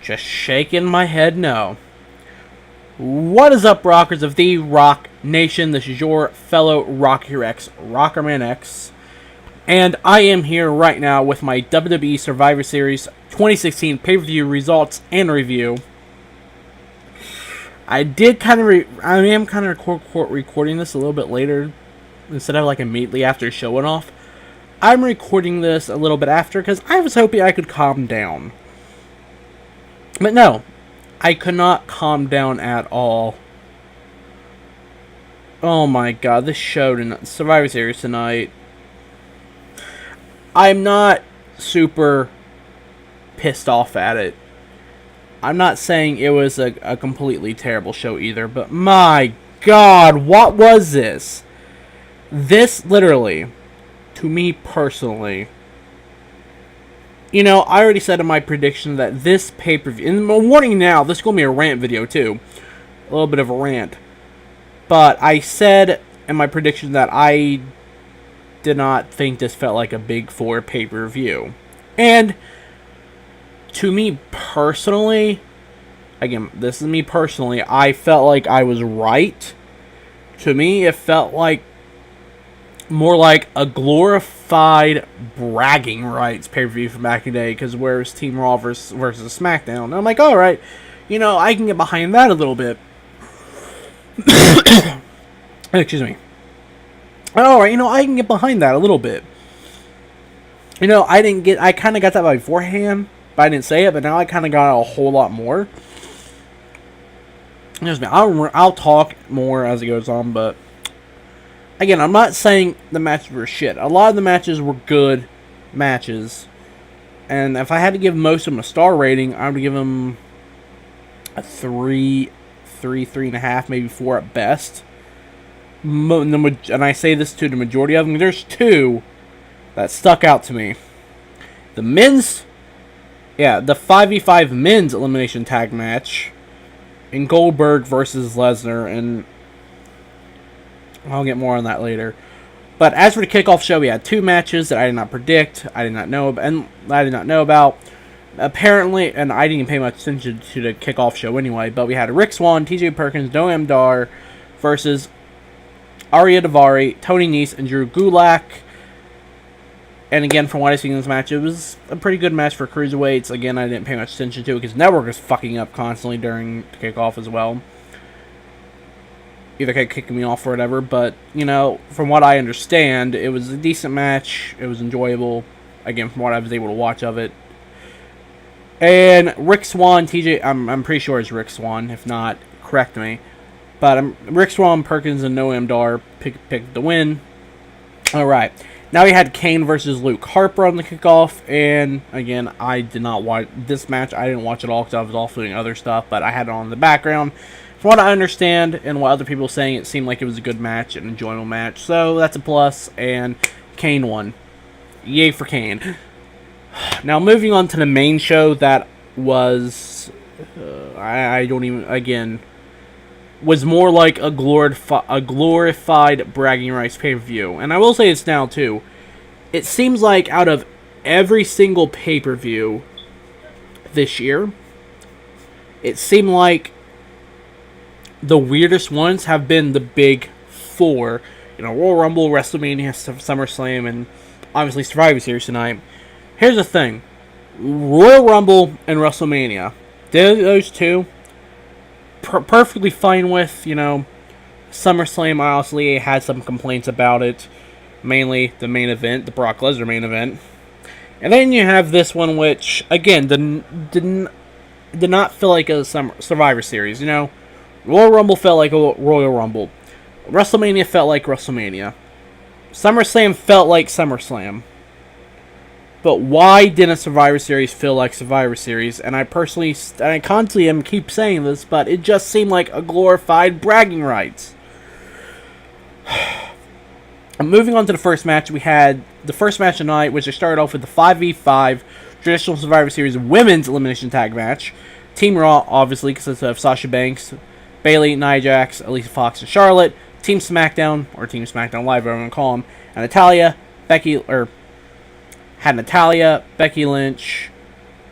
Just shaking my head no. What is up, rockers of the Rock Nation? This is your fellow Rocker X, Rockerman X. And I am here right now with my WWE Survivor Series 2016 pay-per-view results and review. I am kind of recording this a little bit later instead of like immediately after showing off. I'm recording this a little bit after because I was hoping I could calm down. But no, I could not calm down at all. Oh my god, this show tonight, Survivor Series tonight. I'm not super pissed off at it. I'm not saying it was a completely terrible show either, but my god, what was this? This literally, to me personally, you know, I already said in my prediction that this pay-per-view, and I'm warning now, this is going to be a rant video too. A little bit of a rant. But I said in my prediction that I did not think this felt like a Big Four pay-per-view. And to me personally, again, this is me personally, I felt like I was right. To me, it felt like more like a glorified bragging rights pay-per-view from back in the day, because where's Team Raw versus Smackdown? And I'm like, alright, you know, I can get behind that a little bit. Excuse me. Alright, you know, I can get behind that a little bit. You know, I kind of got that beforehand, but I didn't say it, but now I kind of got a whole lot more. Excuse me, I'll talk more as it goes on, but again, I'm not saying the matches were shit. A lot of the matches were good matches. And if I had to give most of them a star rating, I would give them a 3.5, maybe 4 at best. And I say this to the majority of them. There's 2 that stuck out to me. The 5v5 men's elimination tag match in Goldberg versus Lesnar, and I'll get more on that later. But as for the kickoff show, we had 2 matches that I did not predict, I did not know about. Apparently, and I didn't pay much attention to the kickoff show anyway, but we had Rick Swann, TJ Perkins, Noam Darr versus Ariya, Daivari, Tony Nese, and Drew Gulak. And again, from what I seen in this match, it was a pretty good match for cruiserweights. Again, I didn't pay much attention to it because Network was fucking up constantly during the kickoff as well. Either kicking me off or whatever, but, you know, from what I understand, it was a decent match. It was enjoyable, again, from what I was able to watch of it. And Rick Swann, TJ, I'm pretty sure it's Rick Swann, if not, correct me. But Rick Swann, Perkins, and Noam Darr picked the win. Alright, now we had Kane versus Luke Harper on the kickoff, and again, I did not watch this match. I didn't watch it all because I was off doing other stuff, but I had it on in the background. From what I understand and what other people were saying, it seemed like it was a good match, an enjoyable match. So that's a plus, and Kane won. Yay for Kane. Now moving on to the main show, that was, was more like a glorified bragging rights pay-per-view. And I will say this now too. It seems like out of every single pay-per-view this year, it seemed like the weirdest ones have been the Big Four. You know, Royal Rumble, WrestleMania, SummerSlam, and obviously Survivor Series tonight. Here's the thing. Royal Rumble and WrestleMania, those 2, perfectly fine with, you know. SummerSlam, honestly, had some complaints about it. Mainly the main event, the Brock Lesnar main event. And then you have this one, which, again, did not feel like a Survivor Series, you know. Royal Rumble felt like a Royal Rumble. WrestleMania felt like WrestleMania. SummerSlam felt like SummerSlam. But why didn't Survivor Series feel like Survivor Series? And I constantly keep saying this, but it just seemed like a glorified bragging rights. Moving on to the first match, we had the first match tonight, which I started off with the 5v5 traditional Survivor Series women's elimination tag match. Team Raw, obviously, consists of Sasha Banks, Bayley, Nia Jax, Alicia Fox, and Charlotte. Team SmackDown, or Team SmackDown Live, whatever I'm going to call them, and Natalya, Becky Lynch,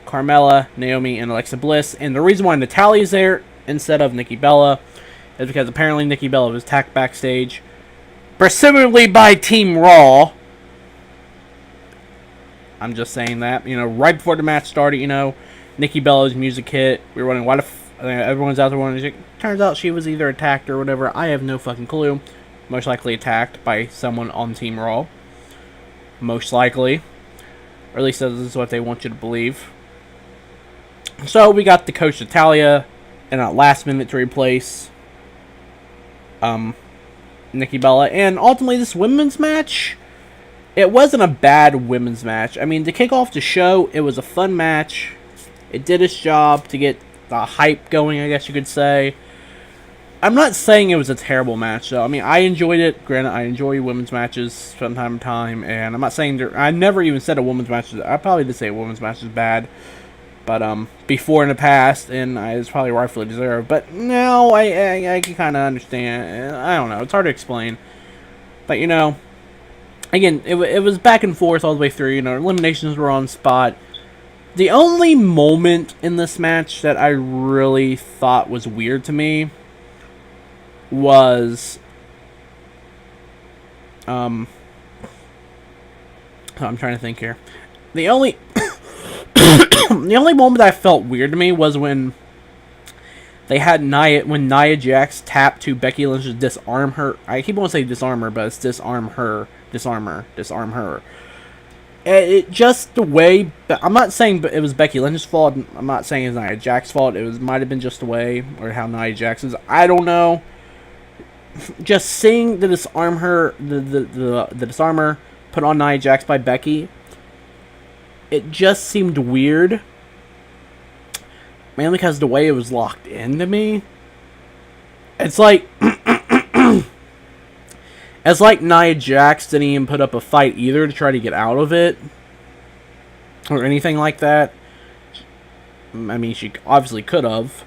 Carmella, Naomi, and Alexa Bliss. And the reason why Natalya's there instead of Nikki Bella is because apparently Nikki Bella was attacked backstage, presumably by Team Raw. I'm just saying that. Right before the match started, Nikki Bella's music hit. We were wondering why everyone's out there wondering. Turns out she was either attacked or whatever. I have no fucking clue. Most likely attacked by someone on Team Raw. Most likely. Or at least this is what they want you to believe. So we got the coach Natalya in a last minute to replace Nikki Bella. And ultimately this women's match, it wasn't a bad women's match. I mean, to kick off the show, it was a fun match. It did its job to get the hype going, I guess you could say. I'm not saying it was a terrible match, though. I mean, I enjoyed it. Granted, I enjoy women's matches from time to time, and I'm not saying I never even said a women's match. I probably did say a women's match is bad, but before in the past, and it's probably rightfully deserved. But now I can kind of understand. I don't know. It's hard to explain, but again, it was back and forth all the way through. Eliminations were on spot. The only moment in this match that I really thought was weird to me was I'm trying to think here. The only the only moment that I felt weird to me was when they had Nia Jax tapped to Becky Lynch to disarm her. I keep wanting to say disarm her, but it's disarm her. It just the way. I'm not saying it was Becky Lynch's fault. I'm not saying it's Nia Jax's fault. Might have been just the way or how Nia Jax is. I don't know. Just seeing the disarmer put on Nia Jax by Becky, it just seemed weird. Mainly because the way it was locked into me. It's like it's like Nia Jax didn't even put up a fight either to try to get out of it. Or anything like that. I mean, she obviously could have.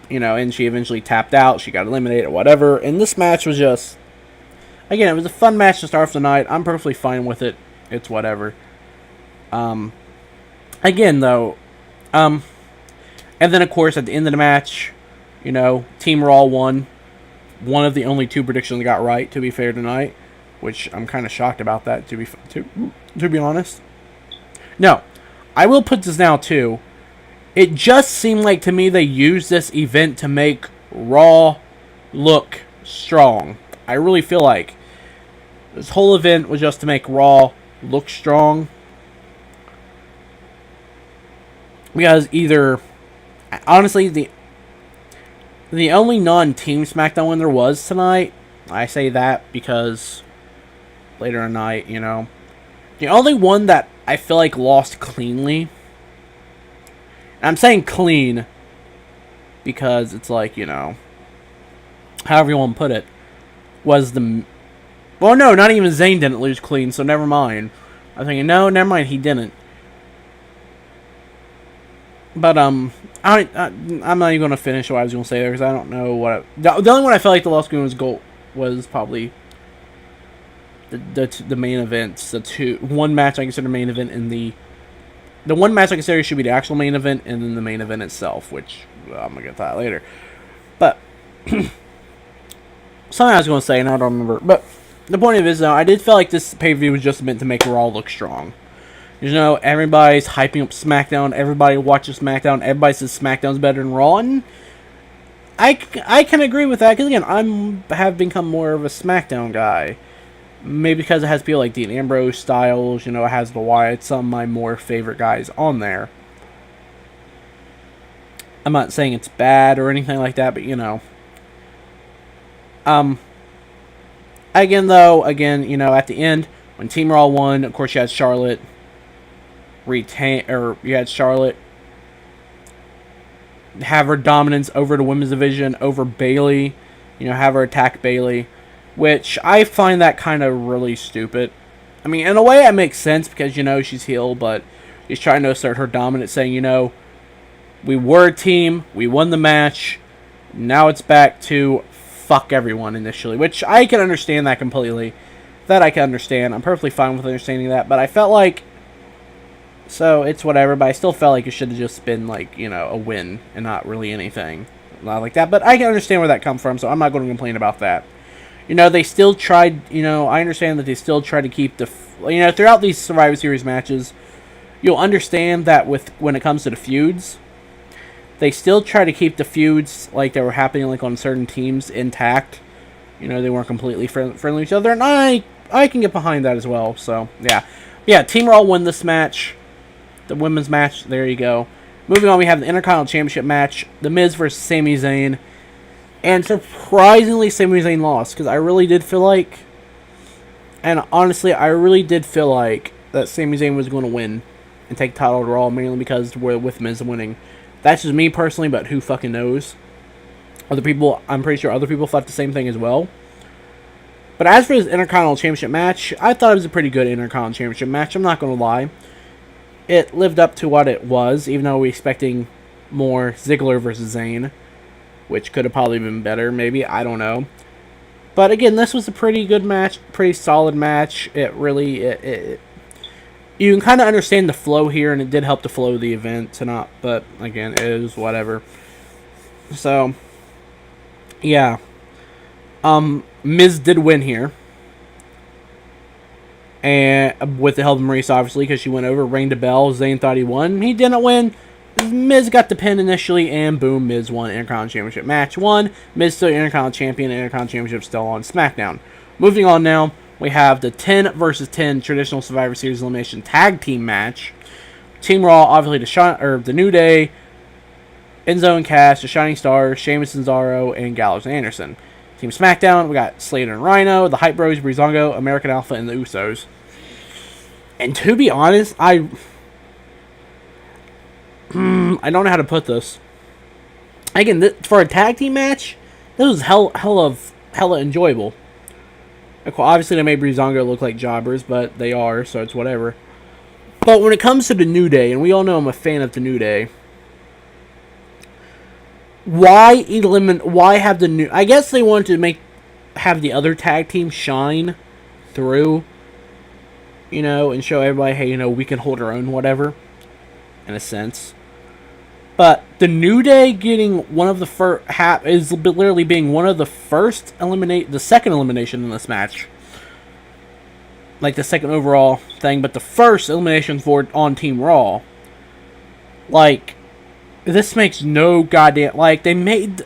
And she eventually tapped out. She got eliminated or whatever. And this match was just... Again, it was a fun match to start off the night. I'm perfectly fine with it. It's whatever. Again, though... and then, of course, at the end of the match, Team Raw won. One of the only two predictions I got right, to be fair, tonight. Which I'm kind of shocked about that, to be honest. No. I will put this now, too. It just seemed like to me they used this event to make Raw look strong. I really feel like this whole event was just to make Raw look strong. Because honestly, the only non-team Smackdown win there was tonight, I say that because later in the night, the only one that I feel like lost cleanly. I'm saying clean because it's like, however you want to put it, was the... Well, no, not even Zayn didn't lose clean, so never mind. I'm thinking, no, never mind, he didn't. But, I'm not even going to finish what I was going to say there, because I don't know what... The only one I felt like the lost clean was probably the main events. One match I consider main event in the one match I consider should be the actual main event, and then the main event itself, which I'm going to get to that later. But, something I was going to say, and I don't remember. But, the point of it is, though, I did feel like this pay-per-view was just meant to make Raw look strong. Everybody's hyping up SmackDown, everybody watches SmackDown, everybody says SmackDown's better than Raw, and I can agree with that, because, again, I have become more of a SmackDown guy. Maybe because it has people like Dean Ambrose, Styles, it has the Wyatt, some of my more favorite guys on there. I'm not saying it's bad or anything like that, but Again, at the end, when Team Raw won, of course you had Charlotte have her dominance over the women's division, over Bayley, have her attack Bayley. Which, I find that kind of really stupid. I mean, in a way, it makes sense because, she's heel, but she's trying to assert her dominance, saying, we were a team, we won the match, now it's back to fuck everyone initially. Which, I can understand that completely. That I can understand. I'm perfectly fine with understanding that, but I felt like So it's whatever, but I still felt like it should have just been like, a win and not really anything. Not like that, but I can understand where that comes from, so I'm not going to complain about that. They still tried, I understand that they still try to keep throughout these Survivor Series matches, you'll understand that when it comes to the feuds, they still try to keep the feuds like that were happening like on certain teams intact. They weren't completely friendly with each other, and I can get behind that as well. So yeah, Team Raw won this match, the women's match. There you go. Moving on, we have the Intercontinental Championship match, The Miz versus Sami Zayn, and surprisingly, Sami Zayn lost because I really did feel like, and honestly, I really did feel like that Sami Zayn was going to win and take the title to Raw, mainly because we're with Miz winning. That's just me personally, but who fucking knows? I'm pretty sure other people thought the same thing as well. But as for this Intercontinental Championship match, I thought it was a pretty good Intercontinental Championship match. I'm not going to lie. It lived up to what it was, even though we were expecting more Ziggler versus Zayn, which could have probably been better, maybe. I don't know. But again, this was a pretty good match, pretty solid match. It really, you can kind of understand the flow here, and it did help the flow of the event tonight. But again, it is whatever. So, yeah. Miz did win here. And with the help of Maurice, obviously, because she went over, rang the bell. Zayn thought he won. He didn't win. Miz got the pin initially, and boom, Miz won Intercontinental Championship. Match 1. Miz still Intercontinental Champion, and Intercontinental Championship still on SmackDown. Moving on now, we have the 10 versus 10 traditional Survivor Series elimination tag team match. Team Raw, obviously the New Day, Enzo and Cass, the Shining Stars, Sheamus and Cesaro, and Gallows and Anderson. Team SmackDown, we got Slater and Rhino, the Hype Bros, Breezango, American Alpha, and the Usos. And to be honest, I don't know how to put this. Again, for a tag team match, this was hella enjoyable. Obviously, they made Breezango look like jobbers, but they are, so it's whatever. But when it comes to the New Day, and we all know I'm a fan of the New Day, why have the new... I guess they wanted to have the other tag team shine through, and show everybody, hey, we can hold our own, whatever, in a sense. But the New Day getting one of the first is literally being one of the the second elimination in this match. Like the second overall thing, but the first elimination on Team Raw. Like, this makes no goddamn... They made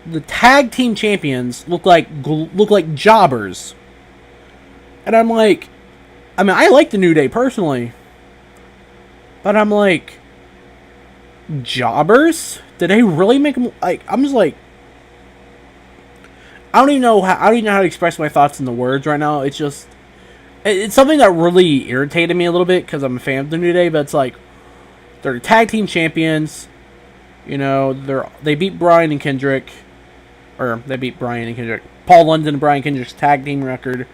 the tag team champions look like jobbers. And I'm like... I like the New Day personally. But I'm like... Jobbers? Did they really make them... I'm just like... I don't even know how to express my thoughts in the words right now. It's just... It's something that really irritated me a little bit because I'm a fan of the New Day, but it's like they're the tag team champions. They beat Bryan and Kendrick, or they beat Bryan and Kendrick. Paul London and Bryan Kendrick's tag team record.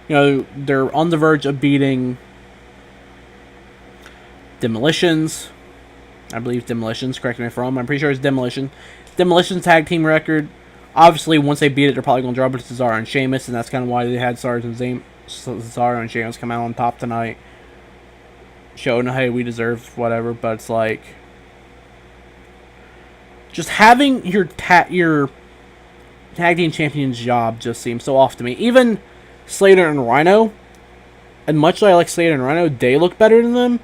They're on the verge of beating Demolitions. I believe Demolitions. Correct me if I'm wrong. I'm pretty sure it's Demolition. Demolition's tag team record. Obviously, once they beat it, they're probably going to drop it to Cesaro and Sheamus, and that's kind of why they had Cesaro and Sheamus come out on top tonight, showing, hey, we deserve whatever. But it's like, just having your tag team champion's job just seems so off to me. Even Slater and Rhino, and much like I like Slater and Rhino, they look better than them,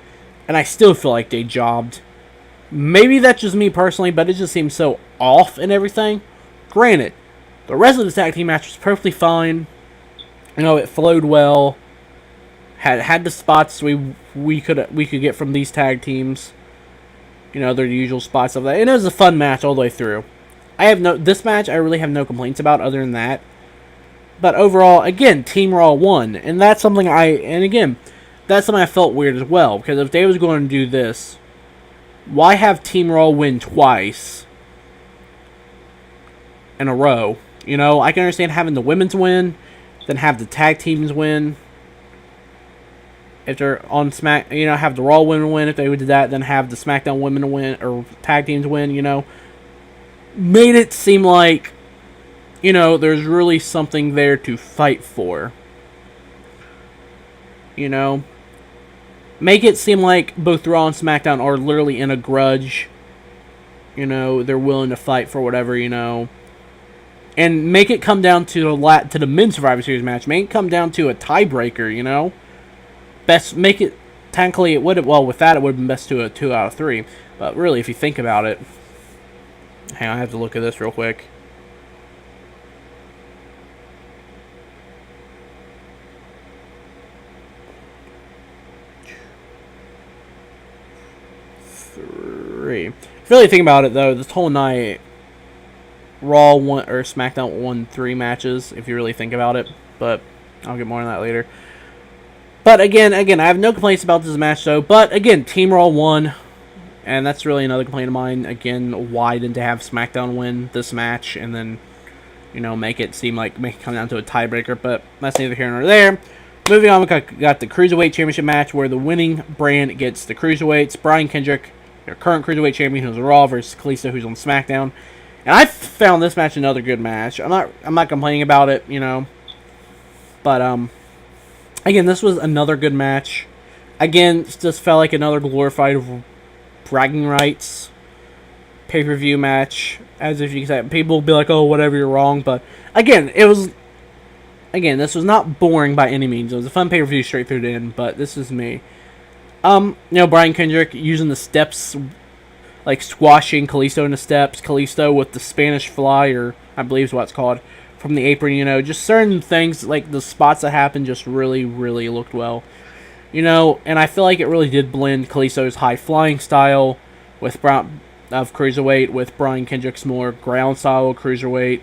and I still feel like they jobbed. Maybe that's just me personally, but it just seems so off and everything. Granted, the rest of the tag team match was perfectly fine. It flowed well. Had the spots we could get from these tag teams. Their usual spots of that. And it was a fun match all the way through. This match I really have no complaints about other than that. But overall, again, Team Raw won. And that's something that's something I felt weird as well. Because if they was going to do this, why have Team Raw win twice in a row? I can understand having the women's win, then have the tag teams win. If they're on have the Raw women win. If they would do that, then have the SmackDown women win, or tag teams win, Made it seem like, there's really something there to fight for. You know, make it seem like both Raw and SmackDown are literally in a grudge. You know, they're willing to fight for whatever, you know. And make it come down to the Men's Survivor Series match. Make it come down to a tiebreaker, you know. Make it, technically, it would have, well, with that, it would have been best to a 2 out of 3. But really, if you think about it, hang on, I have to look at this real quick. If you really think about it, though, this whole night, Raw won, or SmackDown won 3 matches, if you really think about it. But I'll get more on that later. But again, I have no complaints about this match, though. But again, Team Raw won, and that's really another complaint of mine. Again, why didn't they have SmackDown win this match, and then, you know, make it come down to a tiebreaker? But that's neither here nor there. Moving on, we got the Cruiserweight Championship match, where the winning brand gets the Cruiserweights. Brian Kendrick, their current Cruiserweight Champion, who's on Raw, versus Kalisto, who's on SmackDown. And I found this match another good match. I'm not complaining about it, you know. But again, this was another good match. Again, it just felt like another glorified bragging rights pay-per-view match. As if you can say, people will be like, "Oh, whatever, you're wrong." But again, this was not boring by any means. It was a fun pay-per-view straight through the end. But this is me. You know, Brian Kendrick using the steps, like squashing Kalisto in the steps. Kalisto with the Spanish fly, or I believe is what it's called, from the apron. You know, just certain things, like the spots that happened just really, really looked well. You know, and I feel like it really did blend Kalisto's high-flying style with of Cruiserweight with Brian Kendrick's more ground style of Cruiserweight.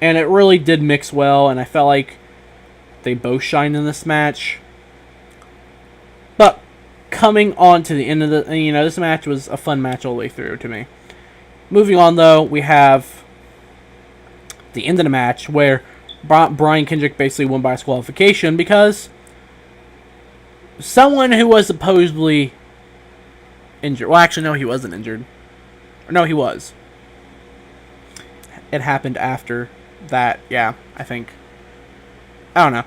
And it really did mix well, and I felt like they both shined in this match. But coming on to the end of the, you know, this match was a fun match all the way through to me. Moving on, though, we have the end of the match where Brian Kendrick basically won by disqualification because someone who was supposedly injured. Well, actually, no, he wasn't injured. No, he was. It happened after that. Yeah, I think. I don't know.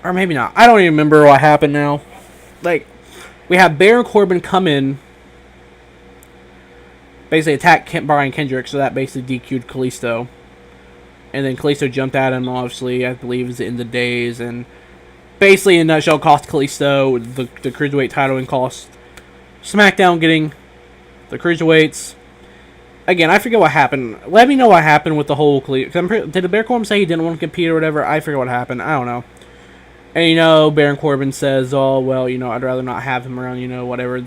Or maybe not. I don't even remember what happened now. Like, we have Baron Corbin come in, basically attack Brian Kendrick, so that basically DQ'd Kalisto. And then Kalisto jumped at him, obviously, I believe it was in the days, and basically, in a nutshell, cost Kalisto the Cruiserweight title and cost SmackDown getting the Cruiserweights. Again, I forget what happened. Let me know what happened with the whole Kalisto. Did Baron Corbin say he didn't want to compete or whatever? I forget what happened. I don't know. And, you know, Baron Corbin says, oh, well, you know, I'd rather not have him around, you know, whatever.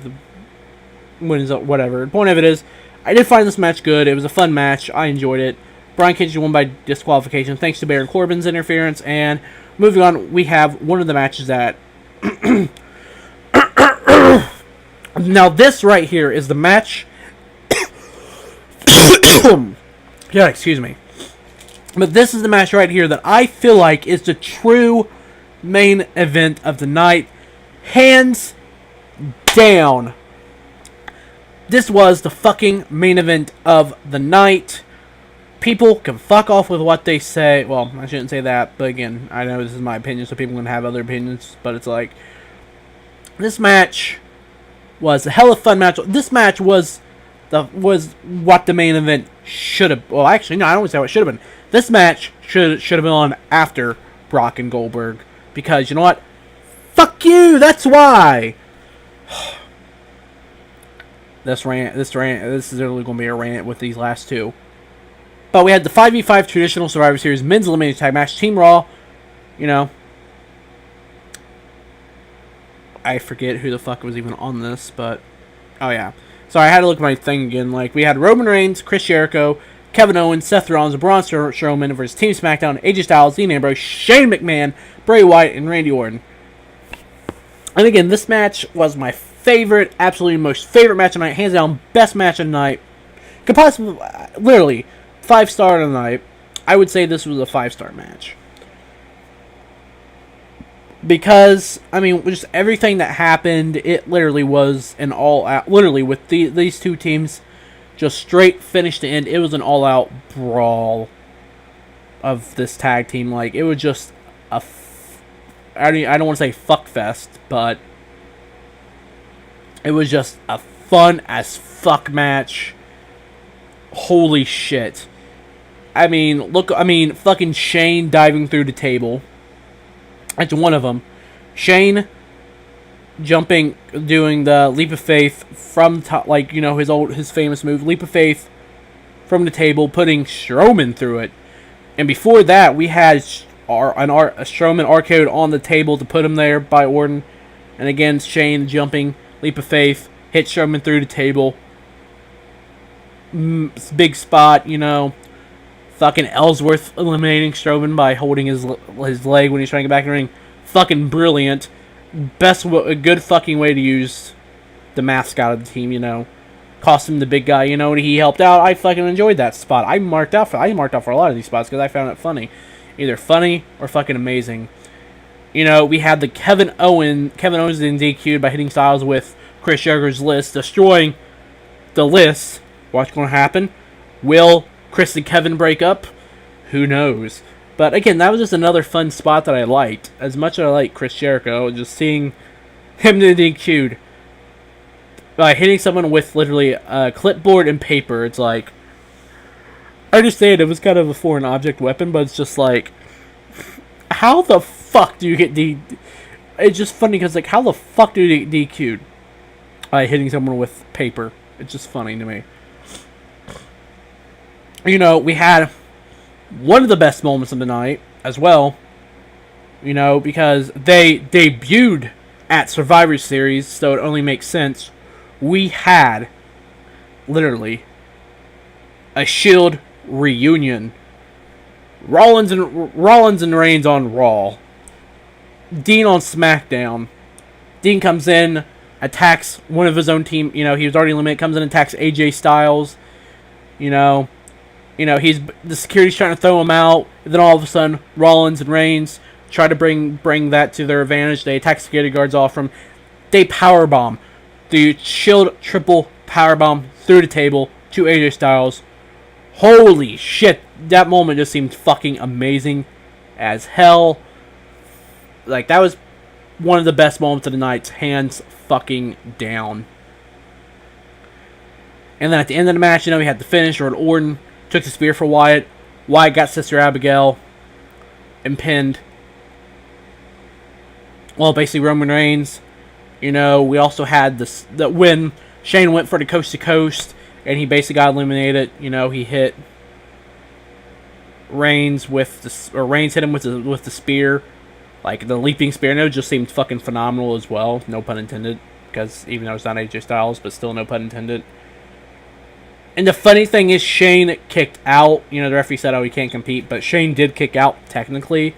Whatever. The point of it is, I did find this match good. It was a fun match. I enjoyed it. Brian Kendrick won by disqualification thanks to Baron Corbin's interference. And moving on, we have one of the matches that... Now, this right here is the match... Yeah, excuse me. But this is the match right here that I feel like is the true main event of the night. Hands down. This was the fucking main event of the night. People can fuck off with what they say. Well, I shouldn't say that, but again, I know this is my opinion, so people can have other opinions, but it's like, this match was a hella fun match. This match was what the main event should have. Well, actually, no, I don't want to say what it should have been. This match should have been on after Brock and Goldberg, because you know what? Fuck you. That's why. This is literally going to be a rant with these last two. But we had the 5v5 traditional Survivor Series men's elimination tag match. Team Raw, you know, I forget who the fuck was even on this, but oh yeah. Sorry, I had to look at my thing again. Like, we had Roman Reigns, Chris Jericho, Kevin Owens, Seth Rollins, Braun Strowman versus Team SmackDown, AJ Styles, Dean Ambrose, Shane McMahon, Bray Wyatt, and Randy Orton. And again, this match was my favorite, absolutely most favorite match of the night, hands down, best match of the night. Could possibly, literally, 5-star of the night. I would say this was a 5-star match. Because, I mean, just everything that happened, it literally was an all-out, literally, with these two teams, just straight finish to end, it was an all-out brawl of this tag team. Like, it was just I don't want to say fuck fest, but it was just a fun as fuck match. Holy shit. I mean, fucking Shane diving through the table. That's one of them. Shane jumping, doing the leap of faith from top, like, you know, his famous move, leap of faith from the table, putting Strowman through it. And before that, we had a Strowman R-code on the table to put him there by Orton. And again, Shane jumping, leap of faith, hit Strowman through the table. Big spot, you know. Fucking Ellsworth eliminating Strowman by holding his leg when he's trying to get back in the ring. Fucking brilliant. A good fucking way to use the mascot of the team, you know. Cost him the big guy, you know, and he helped out. I fucking enjoyed that spot. I marked out for a lot of these spots because I found it funny. Either funny or fucking amazing. You know, we had the Kevin Owens being DQ'd by hitting Styles with Chris Jericho's list, destroying the list. What's going to happen? Will Chris and Kevin break up? Who knows? But again, that was just another fun spot that I liked. As much as I like Chris Jericho, just seeing him get DQ'd by hitting someone with literally a clipboard and paper, it's like, I understand it was kind of a foreign object weapon, but it's just like, how the fuck do you get It's just funny because, like, how the fuck do you get DQ'd by hitting someone with paper? It's just funny to me. You know, we had one of the best moments of the night as well, you know, because they debuted at Survivor Series, so it only makes sense. We had, literally, a Shield reunion. Rollins and Reigns on Raw. Dean on SmackDown. Dean comes in, attacks one of his own team. You know, he was already eliminated. Comes in and attacks AJ Styles. You know, the security's trying to throw him out. And then all of a sudden, Rollins and Reigns try to bring that to their advantage. They attack security guards off from. They powerbomb. The Shield triple powerbomb through the table to AJ Styles. Holy shit, that moment just seemed fucking amazing as hell. Like, that was one of the best moments of the night, hands fucking down. And then at the end of the match, you know, we had the finish, where Orton took the spear for Wyatt. Wyatt got Sister Abigail and pinned. Well, basically Roman Reigns. You know, we also had the when Shane went for the coast to coast, and he basically got eliminated. You know, he hit Reigns Reigns hit him with the spear, like the leaping spear, and it just seemed fucking phenomenal as well. No pun intended, because even though it's not AJ Styles, but still no pun intended. And the funny thing is, Shane kicked out. You know, the referee said, "Oh, he can't compete," but Shane did kick out technically.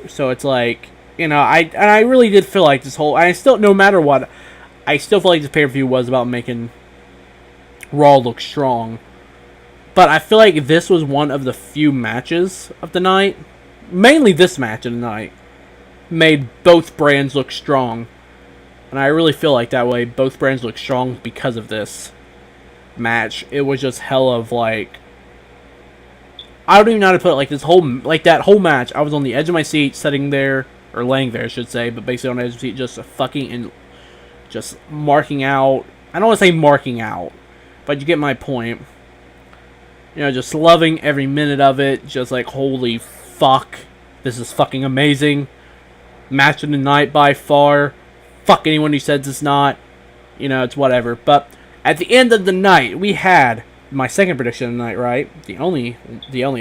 So it's like, you know, I really did feel like this whole. I still, no matter what, I still feel like this pay-per-view was about making Raw look strong. But I feel like this was one of the few matches of the night, mainly this match of the night, made both brands look strong. And I really feel like that way, both brands look strong because of this match. It was just hell of, like, I don't even know how to put it, like that whole match, I was on the edge of my seat, sitting there, or laying there, I should say, but basically on the edge of the seat, just just marking out. I don't want to say marking out, but you get my point. You know, just loving every minute of it, just like, holy fuck, this is fucking amazing. Match of the night by far. Fuck anyone who says it's not. You know, it's whatever. But at the end of the night, we had my second prediction of the night right. The only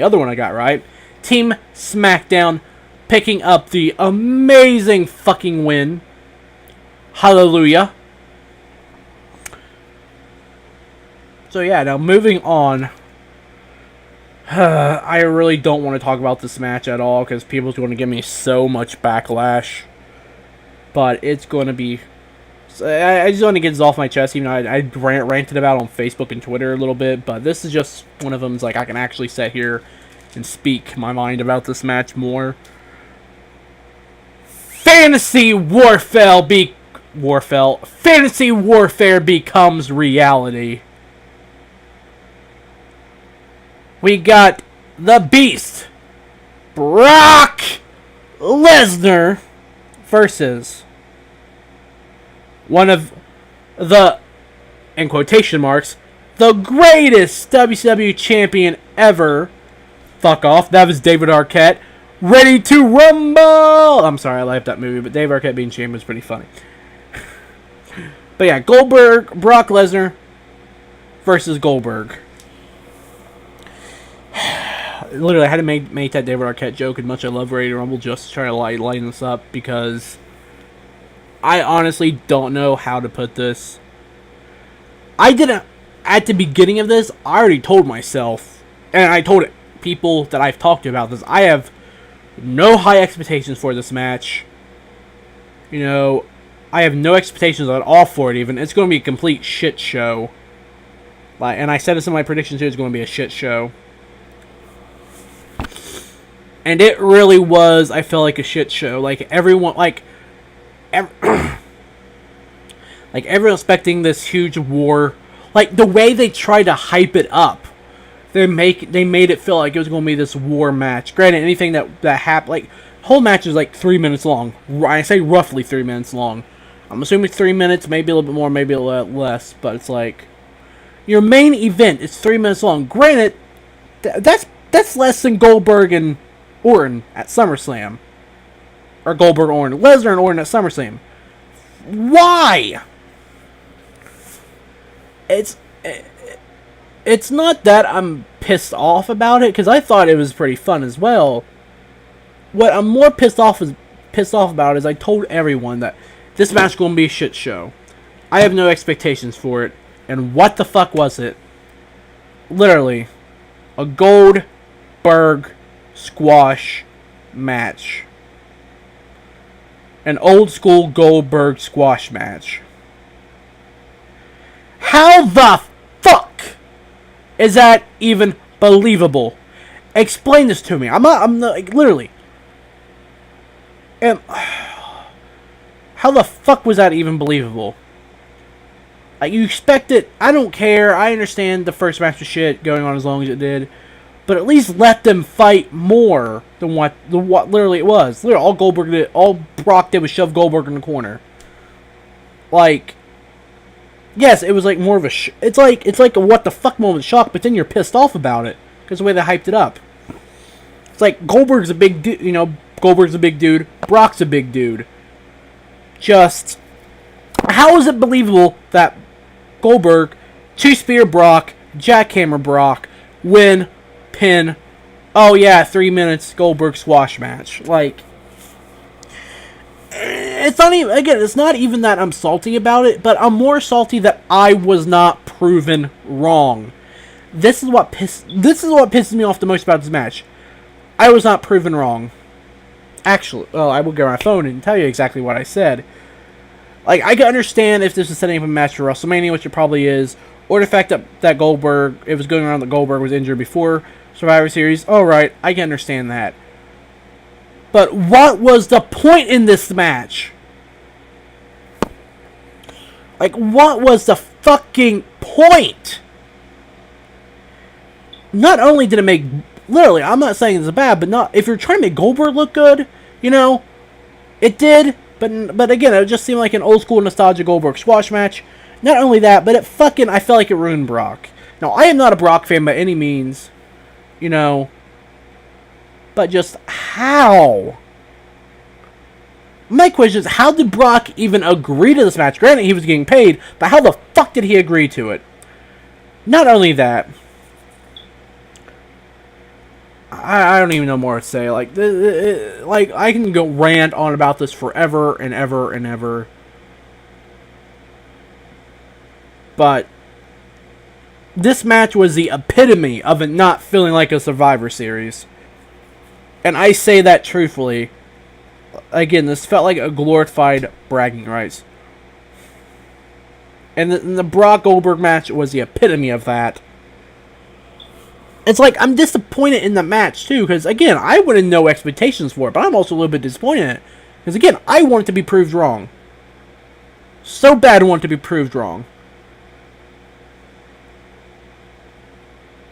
other one I got right. Team SmackDown picking up the amazing fucking win. Hallelujah. So yeah, now moving on. I really don't want to talk about this match at all because people's going to give me so much backlash. But it's going to be... I just want to get this off my chest, even though I ranted about it on Facebook and Twitter a little bit. But this is just one of them. It's like I can actually sit here and speak my mind about this match more. Fantasy warfare becomes reality. We got the Beast, Brock Lesnar versus one of the, in quotation marks, the greatest WCW champion ever. Fuck off. That was David Arquette. Ready to rumble! I'm sorry, I liked that movie, but Dave Arquette being champion was pretty funny. But yeah, Brock Lesnar versus Goldberg. Literally, I had to make that David Arquette joke as much as I love Ready to Rumble just to try to lighten this up, because I honestly don't know how to put this. I didn't, at the beginning of this, I already told myself, and I told people that I've talked to about this, I have no high expectations for this match. You know, I have no expectations at all for it even. It's going to be a complete shit show. And I said this in my predictions too, it's going to be a shit show. And it really was, I felt like a shit show. Like, everyone, everyone expecting this huge war. Like, the way they tried to hype it up. They made it feel like it was going to be this war match. Granted, anything that happened, like, whole match is like 3 minutes long. I say roughly 3 minutes long. I'm assuming 3 minutes, maybe a little bit more, maybe a little less. But it's like, your main event is 3 minutes long. Granted, that's less than Goldberg and Orton at SummerSlam. Or Goldberg, Orton. Lesnar and Orton at SummerSlam. Why? It's not that I'm pissed off about it, because I thought it was pretty fun as well. What I'm more pissed off about is I told everyone that this match is going to be a shit show. I have no expectations for it. And what the fuck was it? Literally, a Goldberg squash match. An old school Goldberg squash match. How the fuck is that even believable? Explain this to me. I'm not, like, literally. How the fuck was that even believable? Like, you expect it. I don't care. I understand the first match was shit, going on as long as it did. But at least let them fight more than what literally it was. Literally, all Brock did was shove Goldberg in the corner. Like, yes, it was like more of a it's like a what the fuck moment shock, but then you're pissed off about it because the way they hyped it up. It's like Goldberg's a big dude, you know. Goldberg's a big dude. Brock's a big dude. Just, how is it believable that Goldberg two-spear Brock, jackhammer Brock, win, pin? Oh yeah, 3 minutes Goldberg squash match. Like, it's not even, again, it's not even that I'm salty about it, but I'm more salty that I was not proven wrong. This is what pisses me off the most about this match. I was not proven wrong. Actually, well, I will get on my phone and tell you exactly what I said. Like, I can understand if this is setting up a match for WrestleMania, which it probably is, or the fact that Goldberg, it was going around that Goldberg was injured before Survivor Series. Alright, I can understand that. But what was the point in this match? Like, what was the fucking point? Not only did it make, literally, I'm not saying it's bad, but not, if you're trying to make Goldberg look good, you know, it did, but again, it just seemed like an old school nostalgia Goldberg squash match. Not only that, but I felt like it ruined Brock. Now, I am not a Brock fan by any means, you know, but just how? My question is, how did Brock even agree to this match? Granted, he was getting paid, but how the fuck did he agree to it? Not only that, I don't even know more to say. Like, like, I can go rant on about this forever and ever and ever. But this match was the epitome of it not feeling like a Survivor Series. And I say that truthfully. Again, this felt like a glorified bragging rights. And the Brock Goldberg match was the epitome of that. It's like, I'm disappointed in the match, too, because, again, I went in no expectations for it, but I'm also a little bit disappointed in it. Because, again, I want it to be proved wrong. So bad I want it to be proved wrong.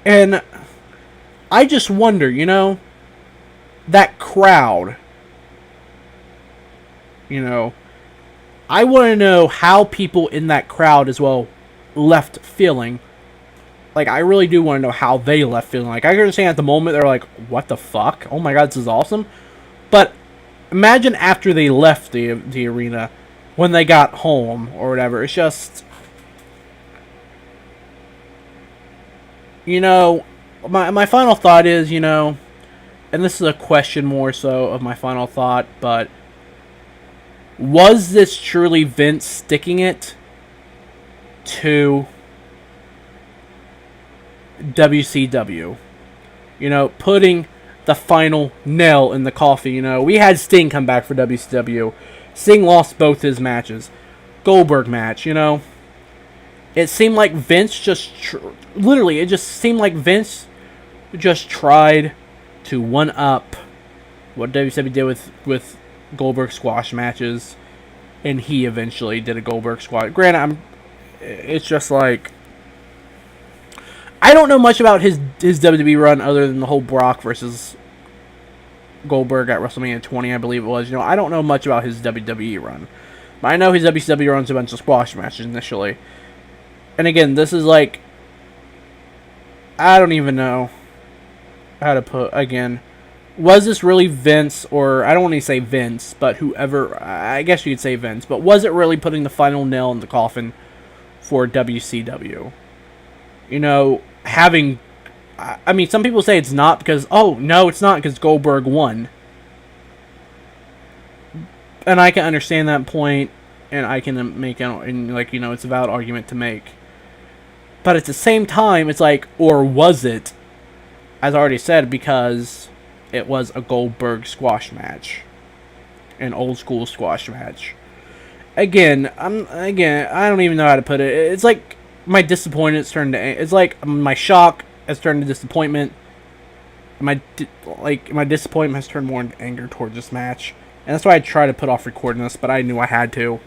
And I just wonder, you know, that crowd, You know, I want to know how people in that crowd as well left feeling. Like, I really do want to know how they left feeling. Like, I can understand at the moment they're like, what the fuck? Oh my god, this is awesome. But imagine after they left the arena, when they got home or whatever. It's just, you know, my final thought is, you know, and this is a question more so of my final thought, but was this truly Vince sticking it to WCW? You know, putting the final nail in the coffin. You know, we had Sting come back for WCW. Sting lost both his matches. Goldberg match, you know. It seemed like Vince just... literally, it just seemed like Vince just tried to one-up what WCW did with Goldberg squash matches. And he eventually did a Goldberg squash. Granted, it's just like... I don't know much about his WWE run other than the whole Brock versus Goldberg at WrestleMania 20, I believe it was. You know, I don't know much about his WWE run. But I know his WCW runs a bunch of squash matches initially. And again, this is like... I don't even know how to put... Again, was this really Vince, or... I don't want to say Vince, but whoever... I guess you could say Vince. But was it really putting the final nail in the coffin for WCW? You know, having... I mean, some people say it's not because... Oh, no, it's not because Goldberg won. And I can understand that point, and I can make... And, like, you know, it's a valid argument to make. But at the same time, it's like, or was it, as I already said, because it was a Goldberg squash match. An old school squash match. Again, I don't even know how to put it. It's like my disappointment's turned to... It's like my shock has turned to disappointment. My disappointment has turned more into anger towards this match. And that's why I tried to put off recording this, but I knew I had to.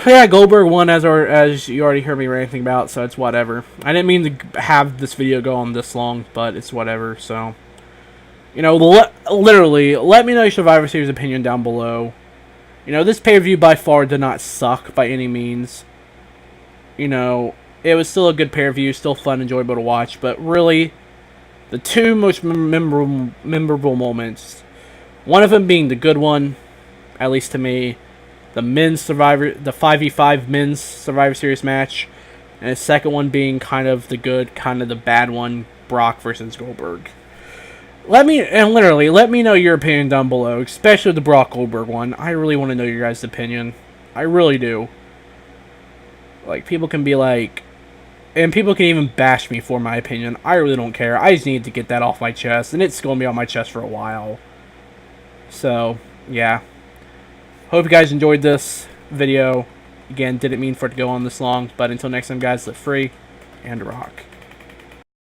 Yeah, Goldberg won, as you already heard me ranting about, so it's whatever. I didn't mean to have this video go on this long, but it's whatever, so... You know, literally, let me know your Survivor Series opinion down below. You know, this pay-per-view by far did not suck by any means. You know, it was still a good pay-per-view, still fun, enjoyable to watch, but really, the two most memorable moments, one of them being the good one, at least to me, the 5v5 men's Survivor Series match, and the second one being kind of the good, kind of the bad one, Brock versus Goldberg. Let me know your opinion down below, especially the Brock Goldberg one. I really want to know your guys' opinion. I really do. Like, people can be like, and people can even bash me for my opinion. I really don't care. I just need to get that off my chest, and it's going to be on my chest for a while. So, yeah. Hope you guys enjoyed this video. Again, didn't mean for it to go on this long, but until next time, guys, live free and rock.